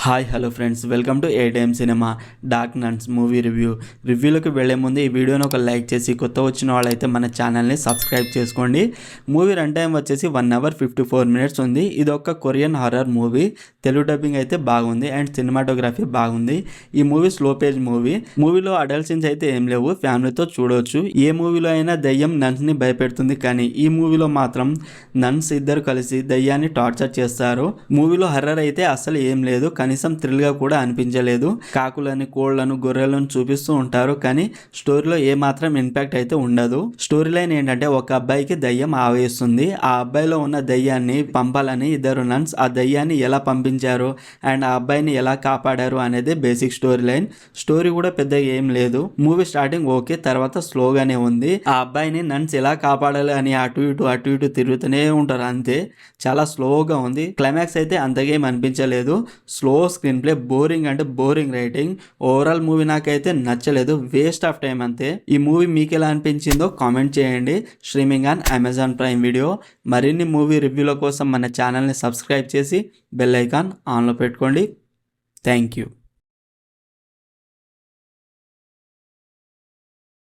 Hi hello friends, welcome to a time cinema Dark Nuns movie రివ్యూలోకి వెళ్లే ముందు ఈ వీడియోని ఒక లైక్ చేసి కొత్త వచ్చిన వాళ్ళైతే మన ఛానల్ని సబ్స్క్రైబ్ చేసుకోండి. మూవీ రన్ టైం వచ్చేసి 1 hour 54 minutes ఉంది. ఇది ఒక Korean horror movie. Telugu dubbing అయితే బాగుంది అండ్ సినిమాటోగ్రఫీ బాగుంది. ఈ మూవీ స్లో పేజ్ మూవీలో అడల్ట్ సీన్స్ అయితే ఏం లేవు, ఫ్యామిలీతో చూడవచ్చు. ఏ మూవీలో అయినా దయ్యం నన్స్ని భయపెడుతుంది, కానీ ఈ మూవీలో మాత్రం నన్స్ ఇద్దరు కలిసి దయ్యాన్ని టార్చర్ చేస్తారు. మూవీలో హర్రర్ అయితే అసలు ఏం లేదు, కనీసం థ్రిల్ గా కూడా అనిపించలేదు. కాకులని, కోళ్లను, గొర్రెలను చూపిస్తూ ఉంటారు, కానీ స్టోరీలో ఏ మాత్రం ఇంపాక్ట్ అయితే ఉండదు. స్టోరీ లైన్ ఏంటంటే, ఒక అబ్బాయికి దయ్యం ఆవేస్తుంది. ఆ అబ్బాయిలో ఉన్న దయ్యాన్ని పంపాలని ఇద్దరు నన్స్ ఆ దయ్యాన్ని ఎలా పంపించారు అండ్ ఆ అబ్బాయిని ఎలా కాపాడారు అనేది బేసిక్ స్టోరీ లైన్. స్టోరీ కూడా పెద్దగా ఏం లేదు. మూవీ స్టార్టింగ్ ఓకే, తర్వాత స్లోగానే ఉంది. ఆ అబ్బాయిని నన్స్ ఎలా కాపాడాలి అని అటు ఇటు తిరుగుతూనే ఉంటారు, అంతే. చాలా స్లోగా ఉంది. క్లైమాక్స్ అయితే అంతగేం అనిపించలేదు. స్లో స్క్రీన్ ప్లే, బోరింగ్ అంటే బోరింగ్ రైటింగ్. ఓవరాల్ మూవీ నాకైతే నచ్చలేదు, వేస్ట్ ఆఫ్ టైం అంతే. ఈ మూవీ మీకు ఎలా అనిపించిందో కామెంట్ చేయండి. Streaming on Amazon prime video. మరిన్ని మూవీ రివ్యూల కోసం మన ఛానల్ని సబ్స్క్రైబ్ చేసి బెల్ ఐకాన్ ఆన్లో పెట్టుకోండి. Thank you.